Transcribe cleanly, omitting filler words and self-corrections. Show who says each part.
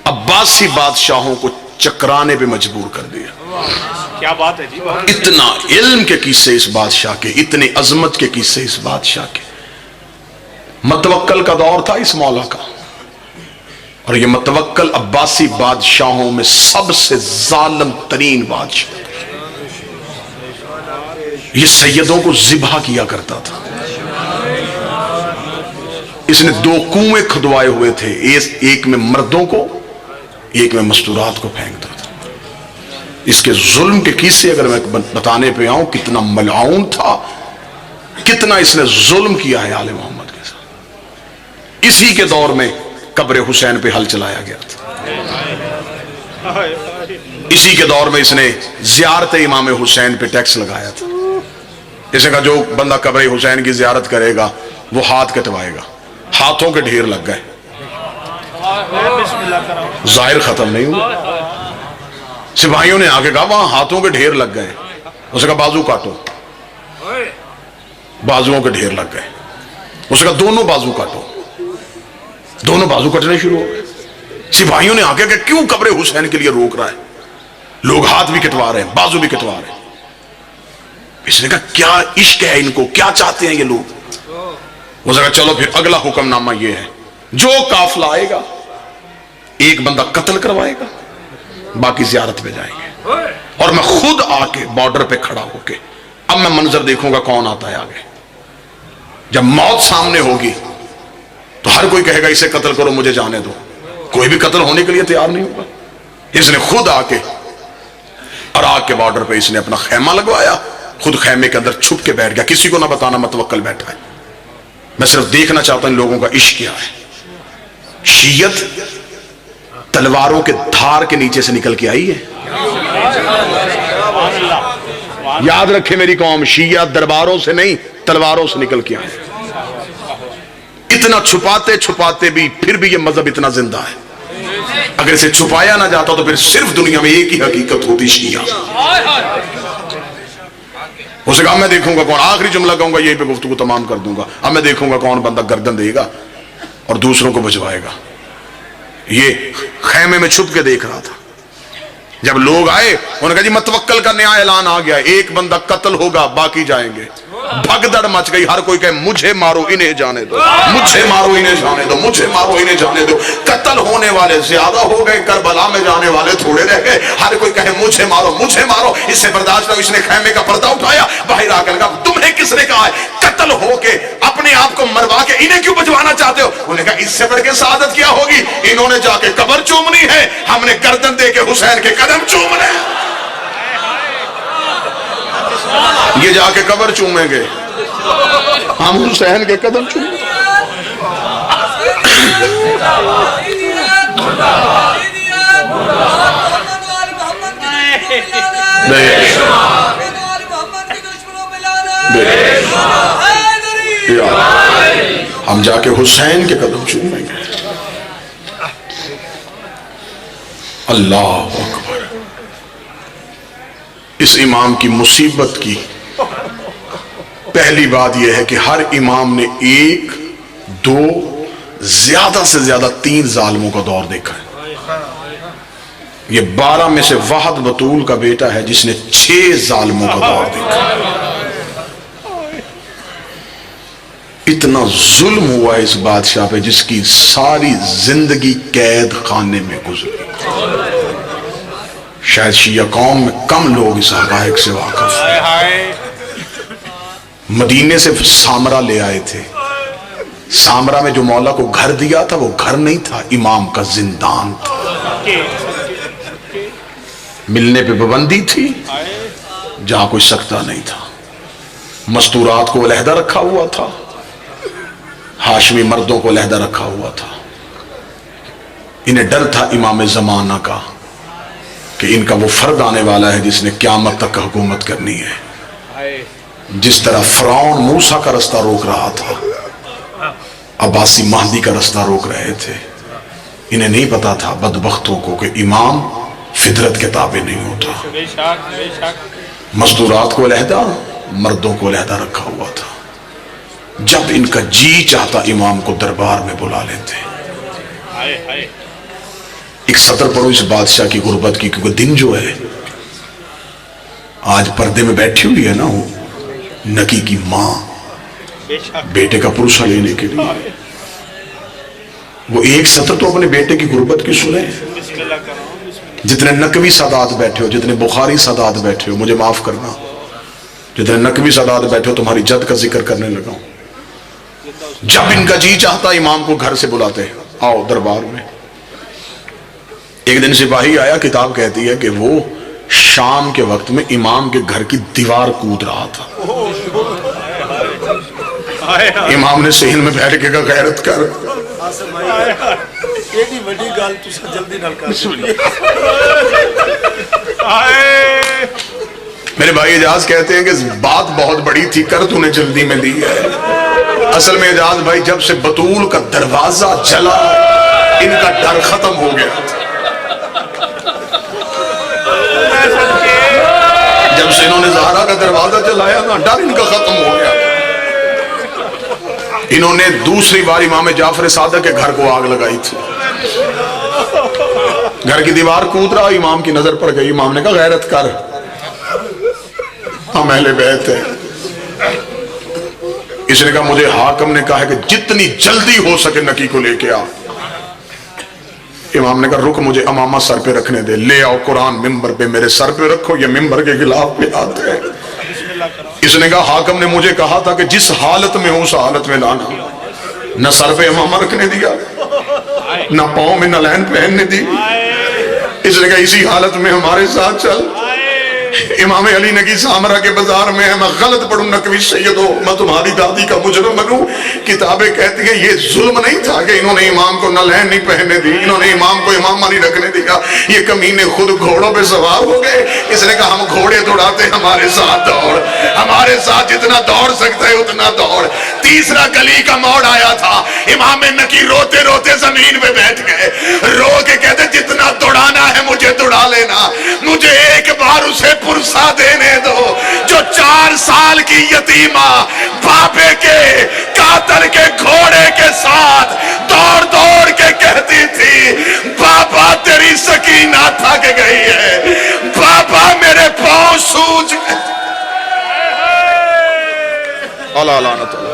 Speaker 1: عباسی بادشاہوں کو چکرانے پہ مجبور کر دیا.
Speaker 2: کیا بات ہے جی.
Speaker 1: اتنا علم کے قصے اس بادشاہ کے، اتنی عظمت کے قصے اس بادشاہ کے. متوکل کا دور تھا اس مولا کا، اور یہ متوکل عباسی بادشاہوں میں سب سے ظالم ترین بادشاہ. یہ سیدوں کو ذبح کیا کرتا تھا. اس نے 2 کنویں کھدوائے ہوئے تھے، ایک میں مردوں کو، ایک میں مستورات کو پھینکتا تھا. اس کے ظلم کے قصے اگر میں بتانے پہ آؤں، کتنا ملعون تھا، کتنا اس نے ظلم کیا ہے آل محمد کے ساتھ. اسی کے دور میں قبر حسین پہ حل چلایا گیا تھا. اسی کے دور میں اس نے زیارت امام حسین پہ ٹیکس لگایا تھا. اس نے کہا جو بندہ قبر حسین کی زیارت کرے گا وہ ہاتھ کٹوائے گا. ہاتھوں کے ڈھیر لگ گئے. ظاہر ختم نہیں ہوا. سپاہیوں نے آگے کہا وہاں ہاتھوں کے ڈھیر لگ گئے. اس نے کہا بازو کاٹو. بازوؤں کے ڈھیر لگ گئے. اس نے کہا دونوں بازو کاٹو. دونوں بازو کٹنے شروع ہو گئے. سپاہیوں نے آگے کہا کیوں قبر حسین کے لیے روک رہا ہے؟ لوگ ہاتھ بھی کٹوا رہے ہیں، بازو بھی کٹوا رہے ہیں. اس نے کہا کیا عشق ہے ان کو، کیا چاہتے ہیں یہ لوگ؟ اس نے کہا چلو پھر اگلا حکم نامہ یہ ہے، جو قافلہ آئے گا ایک بندہ قتل کروائے گا، باقی زیارت پہ جائیں گے. اور میں خود آ کے بارڈر پہ کھڑا ہو کے اب میں منظر دیکھوں گا کون آتا ہے آگے. جب موت سامنے ہوگی تو ہر کوئی کہے گا اسے قتل کرو، مجھے جانے دو. کوئی بھی قتل ہونے کے لیے تیار نہیں ہوگا. اس نے خود آ کے عراق کے بارڈر پہ اس نے اپنا خیمہ لگوایا، خود خیمے کے اندر چھپ کے بیٹھ گیا. کسی کو نہ بتانا متوکل بیٹھا ہے. میں صرف دیکھنا چاہتا ہوں ان لوگوں کا عشق کیا ہے. شیعت تلواروں کے دھار کے نیچے سے نکل کے آئی ہے. یاد رکھے میری قوم، شیعہ درباروں سے نہیں تلواروں سے نکل کے آئے. اتنا چھپاتے چھپاتے بھی پھر بھی یہ مذہب اتنا زندہ ہے. اگر اسے چھپایا نہ جاتا تو پھر صرف دنیا میں ایک ہی حقیقت ہوتی، شیعہ. اسے کہا میں دیکھوں گا کون، آخری جملہ کہوں گا یہی پہ گفتگو تمام کر دوں گا. اب میں دیکھوں گا کون بندہ گردن دے گا اور دوسروں کو بچوائے گا. یہ خیمے میں چھپ کے دیکھ رہا تھا. جب لوگ آئے انہوں نے کہا جی متوکل کا نیا اعلان آ گیا، ایک بندہ قتل ہوگا باقی جائیں گے. بھگدڑ مچ گئی. ہر کوئی کہے مجھے مارو انہیں جانے دو، مجھے مارو انہیں جانے دو، مجھے مارو انہیں جانے دو. قتل ہونے والے زیادہ ہو گئے، کربلا میں جانے والے تھوڑے رہ گئے. ہر کوئی کہے مجھے مارو، مجھے مارو. اس سے برداشت نہ. اس نے خیمے کا پردہ اٹھایا، باہر آ کر کہا تمہیں کس نے کہا ہے قتل ہو کے اپنے آپ کو مروا کے انہیں کیوں بچوانا چاہتے ہو؟ انہوں نے کہا اس سے بڑھ کے سعادت کیا ہوگی؟ انہوں نے جا کے قبر چومنی ہے، ہم نے گردن دے کے حسین کے قدم چومنے ہیں. یہ جا کے قبر چومیں گے، ہم حسین کے قدم چومیں گے. ہم جا کے حسین کے قدم چومیں گے. اللہ اکبر. اس امام کی مصیبت کی پہلی بات یہ ہے کہ ہر امام نے 1 2 زیادہ سے زیادہ 3 ظالموں کا دور دیکھا ہے. یہ 12 میں سے وحد بطول کا بیٹا ہے جس نے 6 ظالموں کا دور دیکھا ہے. اتنا ظلم ہوا اس بادشاہ پہ جس کی ساری زندگی قید خانے میں گزری. شاید شیعہ قوم میں کم لوگ اس حقائق سے واقف ہیں. مدینے سے سامرہ لے آئے تھے. سامرہ میں جو مولا کو گھر دیا تھا وہ گھر نہیں تھا، امام کا زندان تھا. ملنے پہ پابندی تھی، جہاں کوئی سکتا نہیں تھا. مستورات کو علیحدہ رکھا ہوا تھا، ہاشمی مردوں کو علیحدہ رکھا ہوا تھا. انہیں ڈر تھا امام زمانہ کا کہ ان کا وہ فرد آنے والا ہے جس نے قیامت تک حکومت کرنی ہے. جس طرح فرعون موسیٰ کا رستہ روک رہا تھا، عباسی مہدی کا رستہ روک رہے تھے. انہیں نہیں پتا تھا بدبختوں کو کہ امام فطرت کے تابع نہیں ہوتا. مزدورات کو علیحدہ، مردوں کو علیحدہ رکھا ہوا تھا. جب ان کا جی چاہتا امام کو دربار میں بلا لیتے. ایک سطر پڑھو اس بادشاہ کی غربت کی، کیونکہ دن جو ہے آج پردے میں بیٹھی ہوئی ہے نا، وہ نکی کی ماں بیٹے کا پرسہ لینے کے لیے، وہ ایک سطر تو اپنے بیٹے کی غربت کی سنیں۔ جتنے نقوی سادات بیٹھے ہو، جتنے بخاری سادات بیٹھے ہو، مجھے معاف کرنا، جتنے نقوی سادات بیٹھے ہو، تمہاری جد کا ذکر کرنے لگا ہوں۔ جب ان کا جی چاہتا امام کو گھر سے بلاتے ہیں، آؤ دربار میں۔ ایک دن سپاہی آیا، کتاب کہتی ہے کہ وہ شام کے وقت میں امام کے گھر کی دیوار کود رہا تھا۔ امام نے صحن میں بیٹھ کے کہا غیرت کر، میرے بھائی اعجاز کہتے ہیں کہ بات بہت بڑی تھی، کر تو نے جلدی میں دی ہے۔ اصل میں اعجاز بھائی جب سے بطول کا دروازہ جلا ان کا ڈر ختم ہو گیا، جب سے انہوں نے زہرا کا دروازہ جلایا نا، ڈر ان کا ختم ہو گیا۔ انہوں نے دوسری بار امام جعفر صادق کے گھر کو آگ لگائی تھی، گھر کی دیوار کود رہا، امام کی نظر پڑ گئی، امام نے کہا غیرت کر، ہم اہل بیت ہیں۔ اس نے کہا مجھے حاکم نے کہا ہے کہ جتنی جلدی ہو سکے نکی کو لے کے آ۔ امام نے کہا رک، مجھے امامہ سر پہ رکھنے دے، لے آؤ قرآن ممبر پہ میرے سر پہ رکھو، یہ ممبر کے خلاف پہ آتے ہیں۔ اس نے کہا حاکم نے مجھے کہا تھا کہ جس حالت میں ہوں اس حالت میں لانا، نہ سر پہ امامہ رکھنے دیا، نہ پاؤں میں نالین پہننے دی۔ اس نے کہا اسی حالت میں ہمارے ساتھ چل۔ امام علی نگی سامرہ کے بازار میں ہے، میں غلط پڑھوں نقوی سید ہو، میں تمہاری دادی کا مجرم بنوں۔ کتابیں کہتی ہیں یہ ظلم نہیں تھا کہ انہوں نے امام کو نالین نہیں پہننے دی، انہوں نے امام کو امامہ نہیں رکھنے دیا، یہ کمینے خود گھوڑوں پہ سوار ہو گئے۔ اس نے کہا ہم گھوڑے دوڑاتے، ہمارے ساتھ دوڑ، ہمارے ساتھ جتنا دوڑ سکتا ہے اتنا دوڑ۔ تیسرا گلی کا موڑ آیا تھا، امام نکی روتے روتے زمین پہ بیٹھ گئے، رو کے کہتے جتنا دوڑانا ہے مجھے دوڑا لینا، مجھے ایک بار اسے پرسہ دینے دو جو 4 سال کی یتیمہ بابے کے قاتل کے گھوڑے کے ساتھ دوڑ دوڑ کے کہتی تھی بابا تیری سکینہ تھک گئی ہے، بابا میرے پاؤں سوج گئے۔ اللہ لعنت اللہ